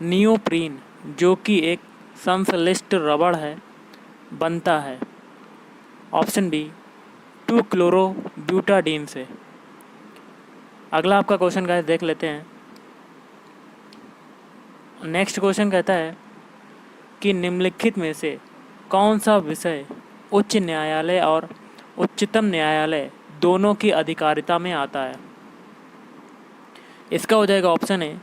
Neoprene, जो कि एक संश्लिष्ट रबड़ है, बनता है? ऑप्शन बी 2 क्लोरोब्यूटाडीन से। अगला आपका क्वेश्चन गाइस देख लेते हैं। नेक्स्ट क्वेश्चन कहता है कि निम्नलिखित में से कौन सा विषय उच्च न्यायालय और उच्चतम न्यायालय दोनों की अधिकारिता में आता है? इसका हो जाएगा ऑप्शन ए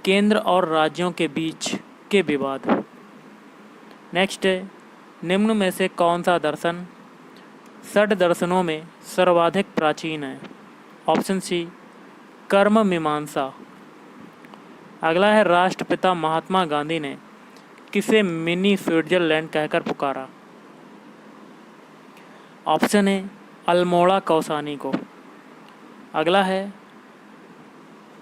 केंद्र और राज्यों के बीच के विवाद। नेक्स्ट है, निम्न में से कौन सा दर्शन षड दर्शनों में सर्वाधिक प्राचीन है? ऑप्शन सी कर्म मीमांसा। अगला है, राष्ट्रपिता महात्मा गांधी ने किसे मिनी स्विट्जरलैंड कहकर पुकारा? ऑप्शन ए अल्मोड़ा कौसानी को। अगला है,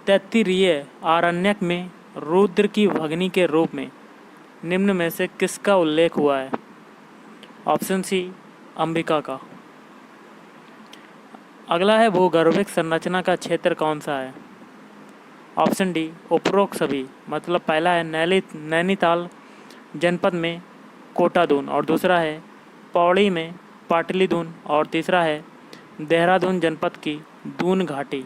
तैत्तिरीय आरण्यक में रुद्र की भगनी के रूप में निम्न में से किसका उल्लेख हुआ है? ऑप्शन सी अंबिका का। अगला है, भूगर्भिक संरचना का क्षेत्र कौन सा है? ऑप्शन डी उपरोक्त सभी। मतलब पहला है नैनीताल जनपद में कोटादून, और दूसरा है पौड़ी में पाटलीदून, और तीसरा है देहरादून जनपद की दून घाटी।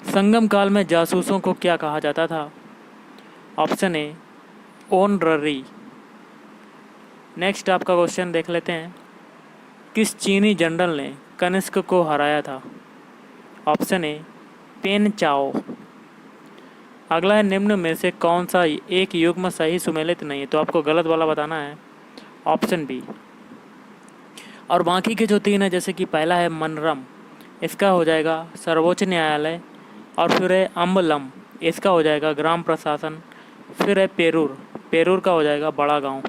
संगम काल में जासूसों को क्या कहा जाता था? ऑप्शन ए ऑनररी। नेक्स्ट आपका क्वेश्चन देख लेते हैं। किस चीनी जनरल ने कनिष्क को हराया था? ऑप्शन ए पेन चाओ। अगला है, निम्न में से कौन सा एक युग्म सही सुमेलित नहीं है? तो आपको गलत वाला बताना है, ऑप्शन बी। और बाकी के जो तीन है, जैसे कि पहला है मनरम, इसका हो जाएगा सर्वोच्च न्यायालय, और फिर है अम्बलम, इसका हो जाएगा ग्राम प्रशासन, फिर है पेरूर का हो जाएगा बड़ा गांव।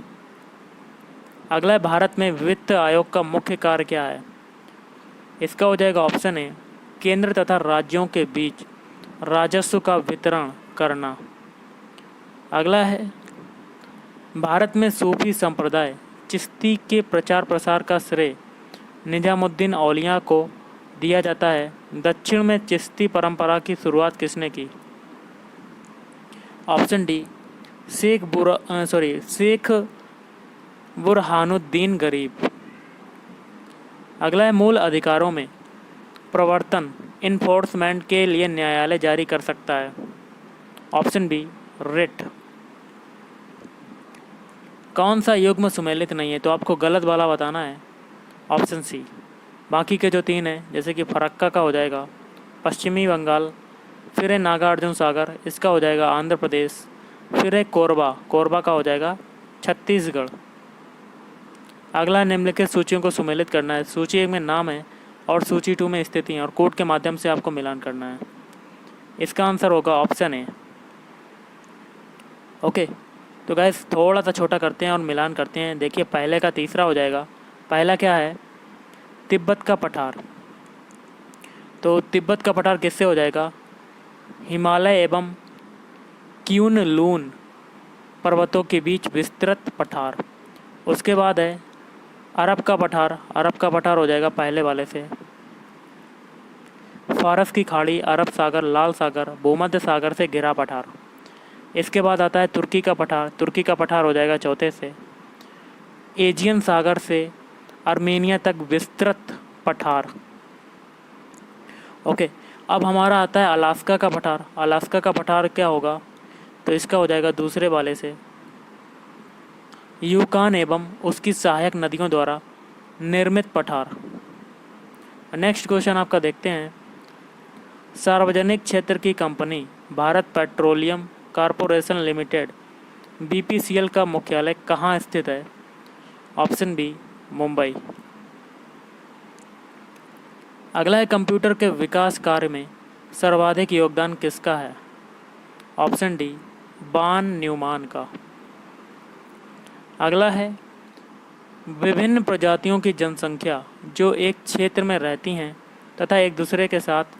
अगला है, भारत में वित्त आयोग का मुख्य कार्य क्या है? इसका हो जाएगा ऑप्शन ए केंद्र तथा राज्यों के बीच राजस्व का वितरण करना। अगला है, भारत में सूफी संप्रदाय चिश्ती के प्रचार प्रसार का श्रेय निजामुद्दीन औलिया को दिया जाता है। दक्षिण में चिश्ती परंपरा की शुरुआत किसने की? ऑप्शन डी शेख बुरहानुद्दीन गरीब। अगला है, मूल अधिकारों में प्रवर्तन इन्फोर्समेंट के लिए न्यायालय जारी कर सकता है? Option B writ. कौन सा युग्म सुमेलित नहीं है? तो आपको गलत वाला बताना है, ऑप्शन सी। बाकी के जो तीन हैं, जैसे कि फरक्का का हो जाएगा पश्चिमी बंगाल, फिर है नागार्जुन सागर, इसका हो जाएगा आंध्र प्रदेश, फिर है कोरबा का हो जाएगा छत्तीसगढ़। अगला, निम्नलिखित सूचियों को सुमेलित करना है। सूची 1 में नाम है और सूची 2 में स्थिति है, और कोड के माध्यम से आपको मिलान करना है। इसका आंसर होगा ऑप्शन ए। ओके, तो गाइस थोड़ा सा छोटा करते हैं और मिलान करते हैं। देखिए, पहले का तीसरा हो जाएगा। पहला क्या है? तिब्बत का पठार। तो तिब्बत का पठार किससे हो जाएगा? हिमालय एवं क्यूनलून पर्वतों के बीच विस्तृत पठार। उसके बाद है अरब का पठार हो जाएगा पहले वाले से। फारस की खाड़ी, अरब सागर, लाल सागर, भूमध्य सागर से घिरा पठार। इसके बाद आता है तुर्की का पठार हो जाएगा चौथे से। एजियन सागर से आर्मेनिया तक विस्तृत पठार। ओके, अब हमारा आता है अलास्का का पठार क्या होगा? तो इसका हो जाएगा दूसरे वाले से। यूकान एवं उसकी सहायक नदियों द्वारा निर्मित पठार। नेक्स्ट क्वेश्चन आपका देखते हैं। सार्वजनिक क्षेत्र की कंपनी Bharat petroleum corporation limited BPCL का मुख्यालय कहाँ स्थित है? Option B Mumbai. अगला है, कंप्यूटर के विकास कार्य में सर्वाधिक योगदान किसका है? ऑप्शन डी बान न्यूमान का। अगला है, विभिन्न प्रजातियों की जनसंख्या जो एक क्षेत्र में रहती हैं तथा एक दूसरे के साथ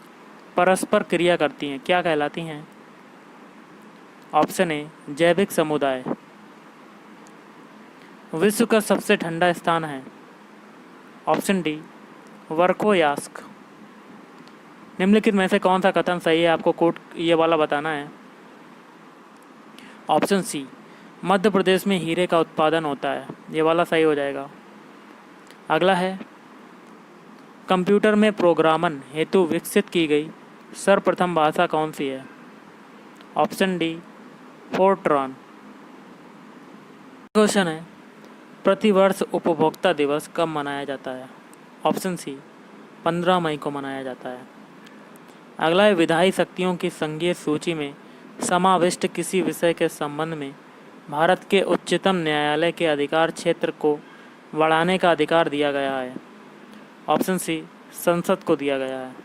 परस्पर क्रिया करती हैं, क्या कहलाती हैं? ऑप्शन ए जैविक समुदाय। विश्व का सबसे ठंडा स्थान है? Option D Verkhoyansk. निम्नलिखित में से कौन सा कथन सही है, आपको कोट ये वाला बताना है। ऑप्शन सी, मध्य प्रदेश में हीरे का उत्पादन होता है, ये वाला सही हो जाएगा। अगला है, कंप्यूटर में प्रोग्रामन हेतु विकसित की गई सर्वप्रथम भाषा कौन सी है। Option D, Fortran. क्वेश्चन है, प्रतिवर्ष उपभोक्ता दिवस कब मनाया जाता है। ऑप्शन सी, 15 मई को मनाया जाता है। अगला है, विधायी शक्तियों की संघीय सूची में समाविष्ट किसी विषय के संबंध में भारत के उच्चतम न्यायालय के अधिकार क्षेत्र को बढ़ाने का अधिकार दिया गया है। ऑप्शन सी, संसद को दिया गया है।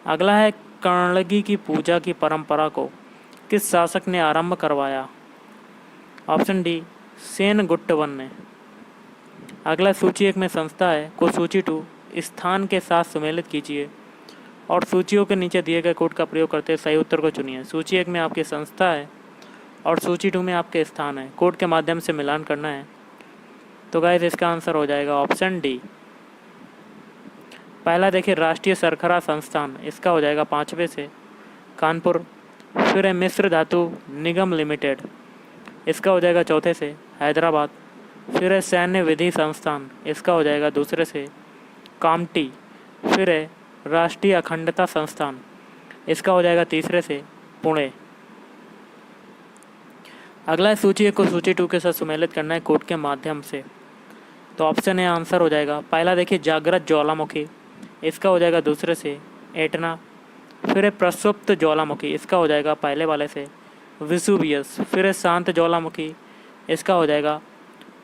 अगला है, कर्णगी की पूजा की परंपरा को किस शासक ने आरंभ करवाया। ऑप्शन डी, सेनगुट्टवन ने। अगला, सूची 1 में संस्था है को सूची 2 स्थान के साथ सुमेलित कीजिए और सूचियों के नीचे दिए गए कोड का प्रयोग करते सही उत्तर को चुनिए। सूची 1 में आपकी संस्था है और सूची 2 में आपके स्थान है, कोड के माध्यम से मिलान करना है। तो गाइस इसका आंसर हो जाएगा ऑप्शन डी। पहला देखिए, राष्ट्रीय सरखरा संस्थान, इसका हो जाएगा 5वें से कानपुर। फिर है मिश्र धातु निगम लिमिटेड, इसका हो जाएगा 4थे से हैदराबाद। फिर है सैन्य विधि संस्थान, इसका हो जाएगा 2रे से कामटी। फिर है राष्ट्रीय अखंडता संस्थान, इसका हो जाएगा 3रे से पुणे। अगला है, सूची 1 को सूची 2 के साथ सुमेलित करना है कोड के माध्यम से। तो ऑप्शन ए आंसर हो जाएगा। पहला देखिए, जागृत ज्वालामुखी, इसका हो जाएगा 2रे से एटना। फिर है प्रसुप्त ज्वालामुखी, इसका हो जाएगा पहले वाले से विसुवियस। फिर है शांत ज्वालामुखी, इसका हो जाएगा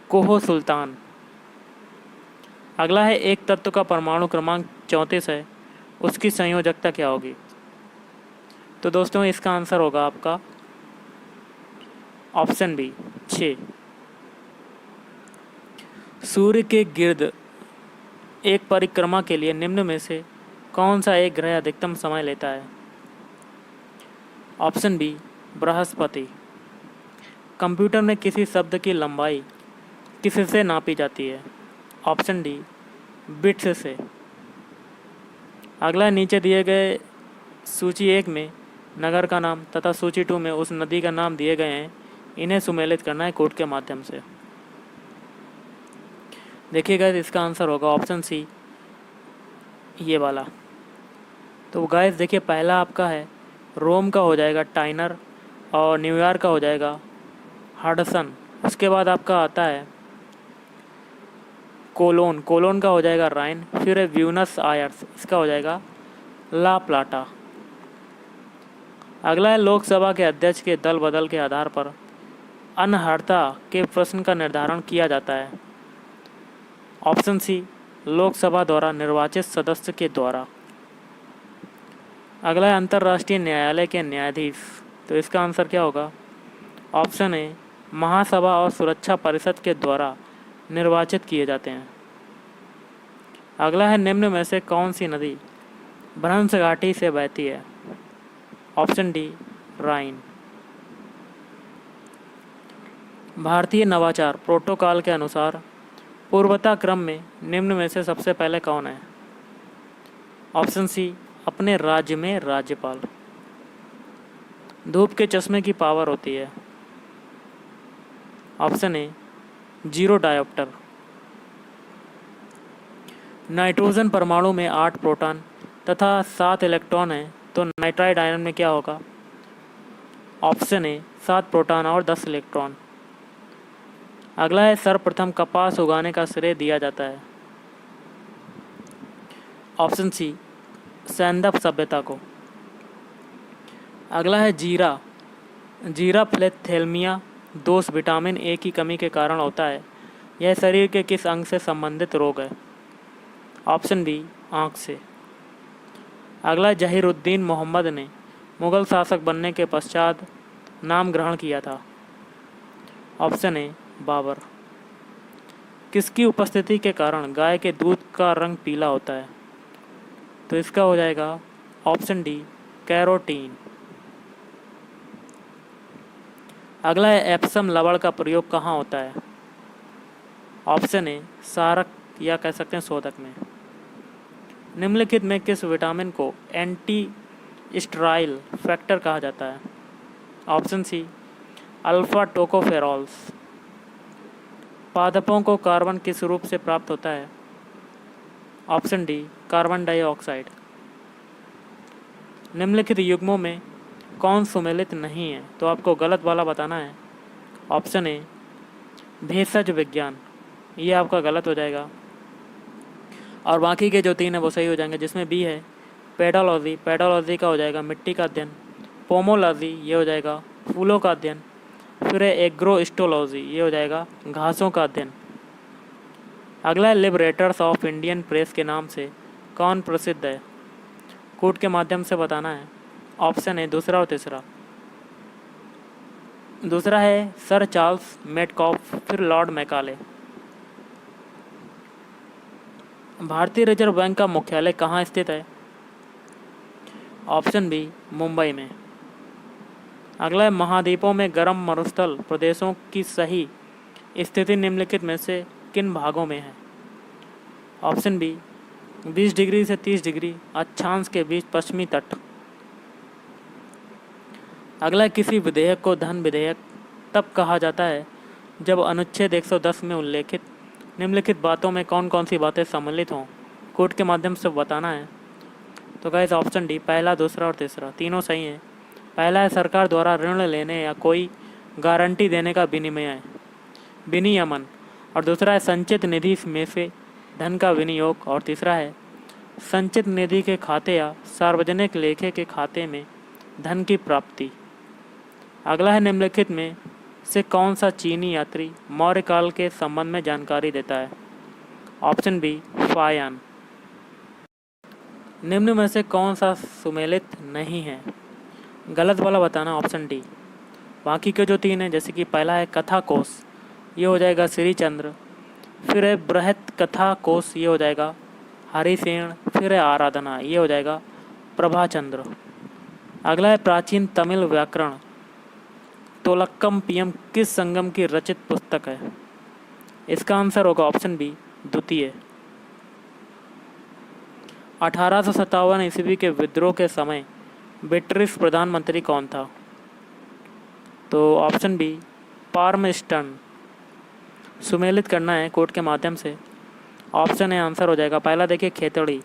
कोहो सुल्तान। अगला है, एक तत्व का परमाणु क्रमांक 34 है, उसकी संयोजकता क्या होगी। तो दोस्तों इसका आंसर होगा आपका ऑप्शन बी, 6। सूर्य के गिर्द एक परिक्रमा के लिए निम्न में से कौन सा एक ग्रह अधिकतम समय लेता है। Option B, Brihaspati. कंप्यूटर में किसी शब्द की लंबाई किससे नापी जाती है। ऑप्शन डी, बिट्स से। अगला, नीचे दिए गए सूची 1 में नगर का नाम तथा सूची 2 में उस नदी का नाम दिए गए हैं, इन्हें सुमेलित करना है कोड के माध्यम से। देखिएगा इसका आंसर होगा ऑप्शन सी, ये वाला। तो गाइस देखिए, पहला आपका है रोम का हो जाएगा टाइनर और न्यूयॉर्क का हो जाएगा हडसन। उसके बाद आपका आता है कोलोन, कोलोन का हो जाएगा राइन। फिर है ब्यूनस आयर्स, इसका हो जाएगा ला प्लाटा। अगला है, लोकसभा के अध्यक्ष के दल बदल के आधार पर अनर्हता के प्रश्न का निर्धारण किया जाता है। ऑप्शन सी, लोकसभा द्वारा निर्वाचित सदस्य के द्वारा। अगला है, अंतर्राष्ट्रीय न्यायालय के न्यायाधीश, तो इसका आंसर क्या होगा। ऑप्शन ए, महासभा और सुरक्षा परिषद के द्वारा निर्वाचित किए जाते हैं। अगला है, निम्न में से कौन सी नदी भ्रंश घाटी से बहती है। ऑप्शन डी, राइन। भारतीय नवाचार प्रोटोकॉल के अनुसार पूर्वता क्रम में निम्न में से सबसे पहले कौन है। ऑप्शन सी, अपने राज्य में राज्यपाल। धूप के चश्मे की पावर होती है। Option A, 0 dioptre. नाइट्रोजन परमाणु में 8 प्रोटॉन तथा 7 इलेक्ट्रॉन हैं, तो नाइट्राइड आयन में क्या होगा। ऑप्शन ए, 7 प्रोटॉन और 10 इलेक्ट्रॉन। अगला है, सर्वप्रथम कपास उगाने का श्रेय दिया जाता है। ऑप्शन सी, सैंदप सभ्यता को। अगला है, जीरा, जीराफ्लेथेल्मिया दोष विटामिन ए की कमी के कारण होता है, यह शरीर के किस अंग से संबंधित रोग है। ऑप्शन बी, आँख से। अगला, जहीरुद्दीन मोहम्मद ने मुगल शासक बनने के पश्चात नाम ग्रहण किया था। Option A, Babur. किसकी उपस्थिति के कारण गाय के दूध का रंग पीला होता है। तो इसका हो जाएगा ऑप्शन डी, कैरोटीन। अगला है, एप्सम लवण का प्रयोग कहाँ होता है। ऑप्शन ए, सारक या कह सकते हैं शोधक में। निम्नलिखित में किस विटामिन को एंटी स्टेराइल फैक्टर कहा जाता है? Option C alpha tocopherols. पादपों को कार्बन किस रूप से प्राप्त होता है? Option D carbon dioxide. निम्नलिखित युग्मों में कौन सुमेलित नहीं है? तो आपको गलत वाला बताना है। ऑप्शन ए भेषज विज्ञान, ये आपका गलत हो जाएगा। और बाकी के जो 3 है वो सही हो जाएंगे, जिसमें बी है पेडोलॉजी। पेडोलॉजी का हो जाएगा मिट्टी का अध्ययन। पोमोलॉजी ये हो जाएगा फूलों का अध्ययन। फिर है एग्रोस्टोलॉजी, ये हो जाएगा घासों का अध्ययन। अगला है लिबरेटर्स ऑफ इंडियन प्रेस के नाम से कौन प्रसिद्ध है? कोट के माध्यम से बताना है। ऑप्शन है दूसरा और तीसरा। दूसरा है सर चार्ल्स मेटकॉफ, फिर लॉर्ड मैकाले। भारतीय रिजर्व बैंक का मुख्यालय कहाँ स्थित है? ऑप्शन बी मुंबई में। अगला है महाद्वीपों में गर्म मरुस्थल प्रदेशों की सही स्थिति निम्नलिखित में से किन भागों में है? ऑप्शन बी 20 डिग्री से 30 डिग्री अक्षांश के बीच पश्चिमी तट। अगला किसी विधेयक को धन विधेयक तब कहा जाता है जब अनुच्छेद 110 में उल्लेखित निम्नलिखित बातों में कौन कौन सी बातें सम्मिलित हों? कोड के माध्यम से बताना है। तो गाइस ऑप्शन डी पहला, दूसरा और तीसरा तीनों सही हैं। पहला है सरकार द्वारा ऋण लेने या कोई गारंटी देने का विनियमन, और दूसरा है संचित निधि में से धन का विनियोग, और तीसरा है संचित निधि के खाते या सार्वजनिक लेखे के खाते में धन की प्राप्ति। अगला है निम्नलिखित में से कौन सा चीनी यात्री मौर्य काल के संबंध में जानकारी देता है? ऑप्शन बी फायान। निम्न में से कौन सा सुमेलित नहीं है? गलत वाला बताना, ऑप्शन डी। बाकी के जो 3 हैं, जैसे कि पहला है कथा कोश, ये हो जाएगा श्रीचंद्र। फिर है बृहत कथा कोश, ये हो जाएगा हरिसेन। फिर है आराधना, ये हो जाएगा प्रभाचंद्र। अगला है प्राचीन तमिल व्याकरण तोलक्कम पीएम किस संगम की रचित पुस्तक है? इसका आंसर होगा ऑप्शन बी द्वितीय। 1857 ईस्वी के विद्रोह के समय ब्रिटिश प्रधानमंत्री कौन था? तो ऑप्शन बी पार्मस्टन। सुमेलित करना है कोड के माध्यम से। ऑप्शन है आंसर हो जाएगा पहला, देखिए खेतड़ी।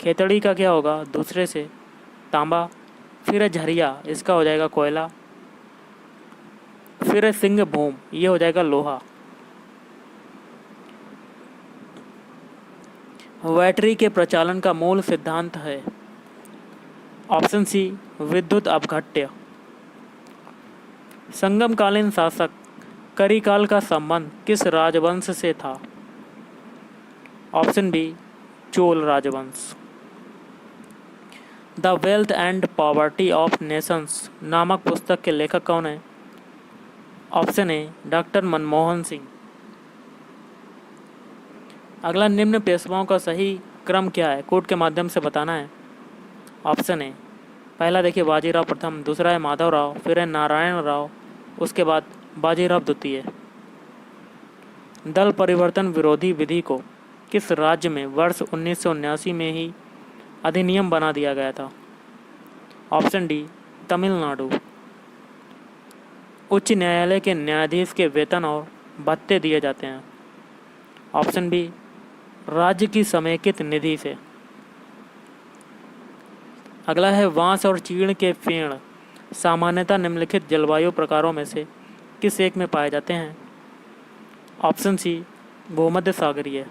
खेतड़ी का क्या होगा? दूसरे से तांबा। फिर है झरिया, इसका हो जाएगा कोयला। फिर है सिंह भूम, ये हो जाएगा लोहा। बैटरी के प्रचालन का मूल सिद्धांत है? ऑप्शन सी विद्युत अपघट्य। संगमकालीन शासक करिकाल का संबंध किस राजवंश से था? ऑप्शन बी चोल राजवंश। The wealth and poverty of Nations नामक पुस्तक के लेखक कौन है? Option A doctor Manmohan Singh. अगला निम्न पेशवाओं का सही क्रम क्या है? कोड के माध्यम से बताना है। ऑप्शन ए पहला देखिए बाजीराव प्रथम, दूसरा है माधवराव, फिर है नारायण राव, उसके बाद बाजीराव द्वितीय। दल परिवर्तन विरोधी विधि को किस राज्य में वर्ष 1979 में ही अधिनियम बना दिया गया था? Option D Tamil Nadu. उच्च न्यायालय के न्यायाधीश के वेतन और भत्ते दिए जाते हैं? ऑप्शन बी राज्य की समेकित निधि से। अगला है बांस और चीड़ के पेड़ सामान्यतः निम्नलिखित जलवायु प्रकारों में से किस एक में पाए जाते हैं? ऑप्शन सी भूमध्य सागरीय।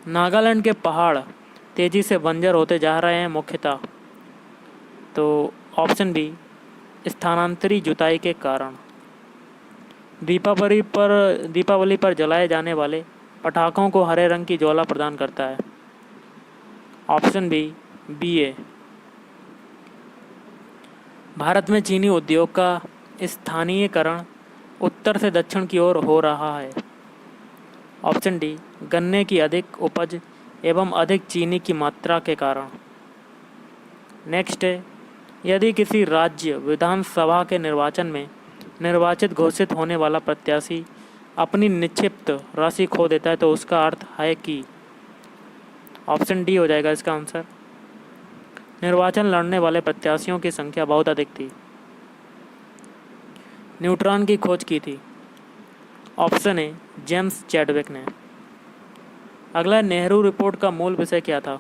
नागालैंड के पहाड़ तेजी से बंजर होते जा रहे हैं मुख्यतः? तो ऑप्शन बी स्थानांतरी जुताई के कारण। दीपावली पर जलाए जाने वाले पटाखों को हरे रंग की ज्वाला प्रदान करता है? Option B BA। भारत में चीनी उद्योग का स्थानीयकरण उत्तर से दक्षिण की ओर हो रहा है? ऑप्शन डी गन्ने की अधिक उपज एवं अधिक चीनी की मात्रा के कारण। नेक्स्ट है यदि किसी राज्य विधानसभा के निर्वाचन में निर्वाचित घोषित होने वाला प्रत्याशी अपनी निक्षिप्त राशि खो देता है तो उसका अर्थ है कि? ऑप्शन डी हो जाएगा इसका आंसर। निर्वाचन लड़ने वाले प्रत्याशियों की संख्या बहुत अधिक थी। न्यूट्रॉन की खोज की थी। ऑप्शन ए जेम्स चैडविक ने। अगला, नेहरू रिपोर्ट का मूल विषय क्या था?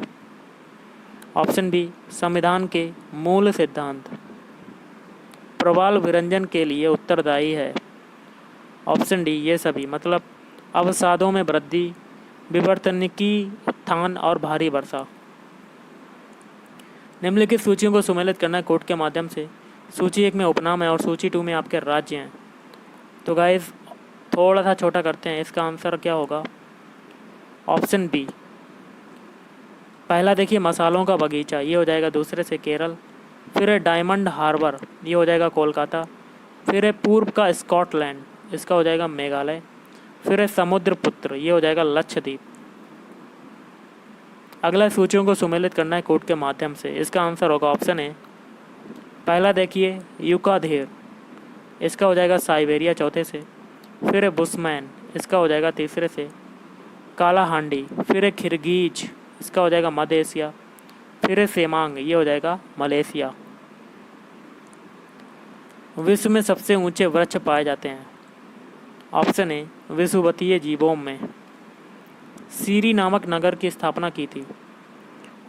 ऑप्शन बी संविधान के मूल सिद्धांत। प्रवाल विरंजन के लिए उत्तरदायी है। ऑप्शन डी ये सभी, मतलब अवसादों में वृद्धि, विवर्तनिकी उत्थान और भारी वर्षा। निम्नलिखित सूचियों को सुमेलित करना कोड के माध्यम से। सूची 1 में उपनाम है और सूची 2 में आपके राज्य हैं। तो गाइस थोड़ा सा छोटा करते हैं, इसका आंसर क्या होगा? Option B. पहला देखिए मसालों का बगीचा, ये हो जाएगा दूसरे से केरल। फिर है डायमंड हार्बर, ये हो जाएगा कोलकाता। फिर है पूर्व का स्कॉटलैंड, इसका हो जाएगा मेघालय। फिर है समुद्रपुत्र, ये हो जाएगा लक्षद्वीप। अगला सूचियों को सुमेलित करना है कोड के माध्यम से। इसका आंसर होगा ऑप्शन ए। पहला देखिए यूकाधेर, इसका हो जाएगा साइबेरिया चौथे से। फिर है बुशमैन, इसका हो जाएगा तीसरे से। काला हांडी, फिर है खिरगीज, इसका हो जाएगा मध्य एशिया। फिर है सेमांग, ये हो जाएगा मलेशिया। विश्व में सबसे ऊंचे वृक्ष पाए जाते हैं। ऑप्शन ए विषुवतीय जीवों में। सीरी नामक नगर की स्थापना की थी।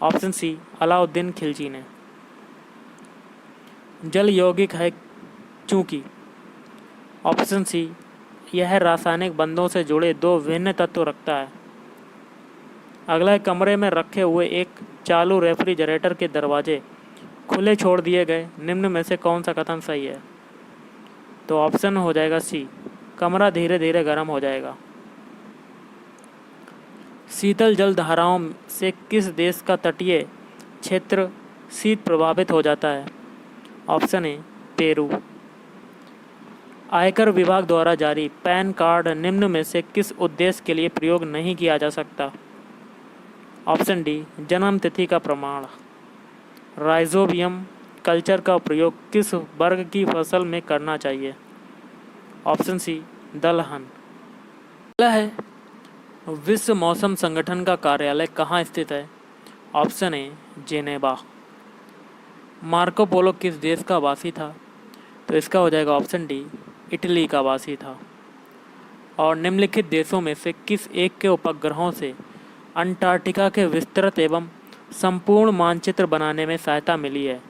ऑप्शन सी अलाउद्दीन खिलजी ने। जल यौगिक है चूंकि। ऑप्शन सी यह रासायनिक बंधों से जुड़े 2 भिन्न तत्व रखता है। अगला है कमरे में रखे हुए एक चालू रेफ्रिजरेटर के दरवाजे खुले छोड़ दिए गए, निम्न में से कौन सा कथन सही है? तो ऑप्शन हो जाएगा सी, कमरा धीरे धीरे गर्म हो जाएगा। शीतल जल धाराओं से किस देश का तटीय क्षेत्र शीत प्रभावित हो जाता है? Option A Peru. आयकर विभाग द्वारा जारी पैन कार्ड निम्न में से किस उद्देश्य के लिए प्रयोग नहीं किया जा सकता? ऑप्शन डी जन्म तिथि का प्रमाण। राइजोबियम कल्चर का प्रयोग किस वर्ग की फसल में करना चाहिए? ऑप्शन सी दलहन। अगला है विश्व मौसम संगठन का कार्यालय कहाँ स्थित है? Option A Geneva. Marco Polo किस देश का वासी था? तो इसका हो जाएगा ऑप्शन डी इटली का वासी था। और निम्नलिखित देशों में से किस एक के उपग्रहों से अंटार्कटिका के विस्तृत एवं संपूर्ण मानचित्र बनाने में सहायता मिली है?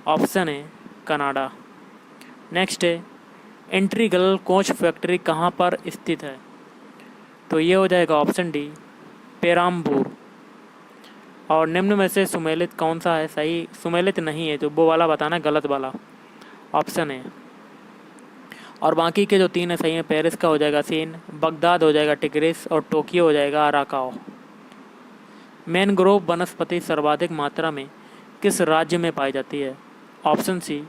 Option A Canada. नेक्स्ट है इंटीग्रल कोच फैक्ट्री कहाँ पर स्थित है? तो ये हो जाएगा ऑप्शन डी पेराम्बूर। और निम्न में से सुमेलित कौन सा है सही? सुमेलित नहीं है तो वो वाला बताना, गलत वाला। Option A. और बाकी के जो 3 है सही है। पेरिस का हो जाएगा सीन, बगदाद हो जाएगा टिग्रिस और टोक्यो हो जाएगा अराकाओ। मैनग्रोव वनस्पति सर्वाधिक मात्रा में किस राज्य में पाई जाती है? ऑप्शन सी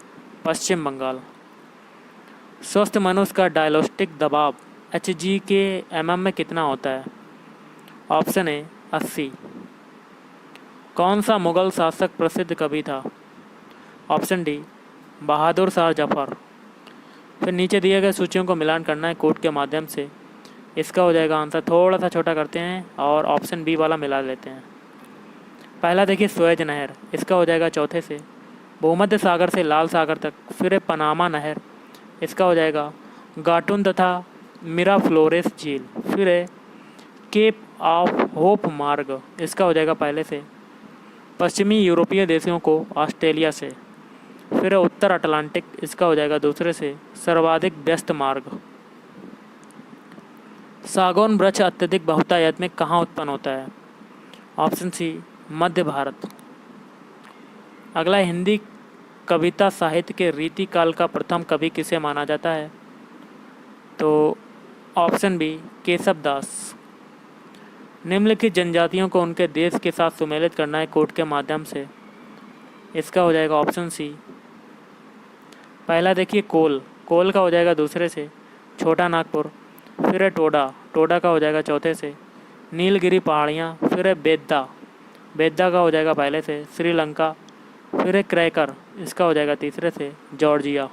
पश्चिम बंगाल। स्वस्थ मनुष्य का डायग्नोस्टिक दबाव Hg के mm में कितना होता है? Option A 80। कौन सा मुगल शासक प्रसिद्ध कवि था? Option D Bahadur Shah Zafar. फिर नीचे दिए गए सूचियों को मिलान करना है कोड के माध्यम से। इसका हो जाएगा आंसर, थोड़ा सा छोटा करते हैं और ऑप्शन बी वाला मिला लेते हैं। पहला देखिए सुएज नहर, इसका हो जाएगा चौथे से। भूमध्य सागर से लाल सागर तक। फिर है पनामा नहर, इसका हो जाएगा गाटुन तथा मिराफ्लोरेस झील। फिर है केप ऑफ होप मार्ग, इसका हो जाएगा पहले से। पश्चिमी यूरोपीय देशों को ऑस्ट्रेलिया से। फिर है उत्तर अटलांटिक, इसका हो जाएगा दूसरे से। सर्वाधिक व्यस्त मार्ग। सागौन वृक्ष अत्यधिक बहुतायत में कहाँ उत्पन्न होता है? ऑप्शन सी मध्य भारत। अगला हिंदी कविता साहित्य के रीतिकाल का प्रथम कवि किसे माना जाता है? तो ऑप्शन बी केशव दास। निम्नलिखित जनजातियों को उनके देश के साथ सुमेलित करना है कोड के माध्यम से। इसका हो जाएगा ऑप्शन सी। पहला देखिए कोल, कोल का हो जाएगा दूसरे से। छोटा नागपुर। फिर है टोडा, टोडा का हो जाएगा चौथे से। नीलगिरी पहाड़ियाँ। फिर है बेद्दा, बेद्दा का हो जाएगा पहले से। श्रीलंका। फिर है क्रैकर, इसका हो जाएगा तीसरे से। जॉर्जिया।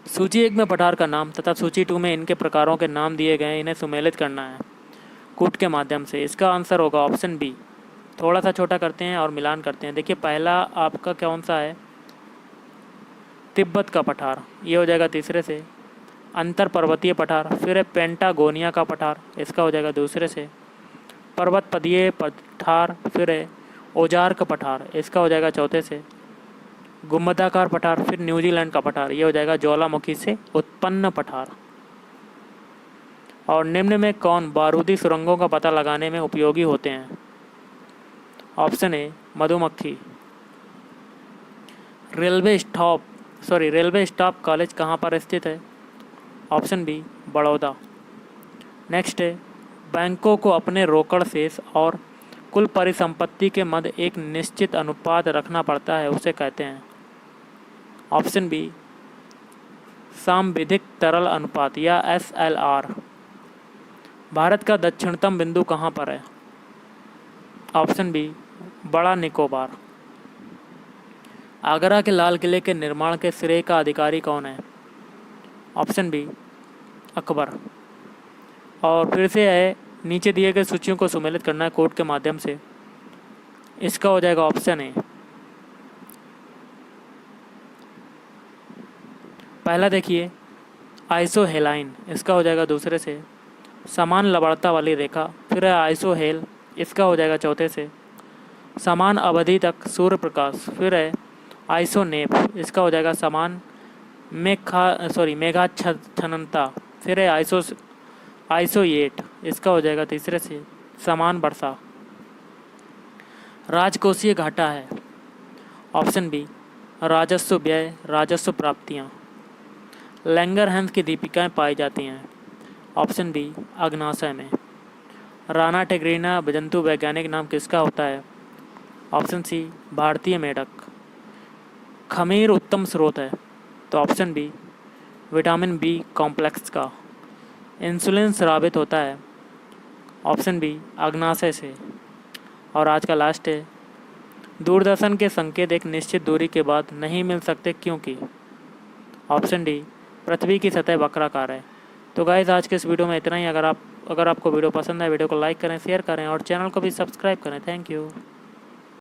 सूची 1 में पठार का नाम तथा सूची 2 में इनके प्रकारों के नाम दिए गए हैं, इन्हें सुमेलित करना है। कूट के माध्यम से। इसका आंसर होगा ऑप्शन बी। थोड़ा सा छोटा करते हैं और मिलान करते हैं। देखिए पहला आपका कौन सा है, तिब्बत का पठार, ये हो जाएगा तीसरे से। अंतर पर्वतीय पठार, फिर है पेंटागोनिया का पठार, इसका हो जाएगा दूसरे से। पर्वत पदीय पठार, फिर है ओजार्क पठार, इसका हो जाएगा चौथे से। गुम्बदाकार पठार, फिर न्यूजीलैंड का पठार, ये हो जाएगा ज्वालामुखी से उत्पन्न पठार। और निम्न में कौन बारूदी सुरंगों का पता लगाने में उपयोगी होते हैं? ऑप्शन ए मधुमक्खी। रेलवे स्टॉप कॉलेज कहाँ पर स्थित है? Option B Baroda. नेक्स्ट है, बैंकों को अपने रोकड़ शेष और कुल परिसंपत्ति के मध्य एक निश्चित अनुपात रखना पड़ता है, उसे कहते हैं? ऑप्शन बी सांविधिक तरल अनुपात या SLR। भारत का दक्षिणतम बिंदु कहाँ पर है? ऑप्शन बी बड़ा निकोबार। आगरा के लाल किले के निर्माण के श्रेय का अधिकारी कौन है? Option B Akbar. और फिर से है, नीचे दिए गए सूचियों को सुमेलित करना है कोड के माध्यम से। इसका हो जाएगा ऑप्शन ए। पहला देखिए आइसोहेलाइन, इसका हो जाएगा दूसरे से। समान लवणता वाली रेखा, फिर है आइसोहेल, इसका हो जाएगा चौथे से। समान अवधि तक सूर्य प्रकाश, फिर है आइसोनेप, इसका हो जाएगा समान मेघाच्छन्नता, फिर है आइसोएट, इसका हो जाएगा तीसरे से। समान वर्षा। राजकोषीय घाटा है, ऑप्शन बी राजस्व व्यय, राजस्व प्राप्तियाँ। लैंगरहैंस की दीपिकाएं पाई जाती हैं, ऑप्शन बी अग्नाशय में। राना टेग्रीना जंतु वैज्ञानिक नाम किसका होता है? ऑप्शन सी भारतीय मेढक। खमीर उत्तम स्रोत है, तो option B vitamin B complex का। इंसुलिन स्रावित होता है, ऑप्शन बी अग्नाशय से। और आज का लास्ट है, दूरदर्शन के संकेत एक निश्चित दूरी के बाद नहीं मिल सकते क्योंकि? ऑप्शन डी पृथ्वी की सतह वक्राकार है। तो गाइस आज के इस वीडियो में इतना ही। अगर आपको वीडियो पसंद है, वीडियो को लाइक करें, शेयर करें और चैनल को भी सब्सक्राइब करें। Thank you.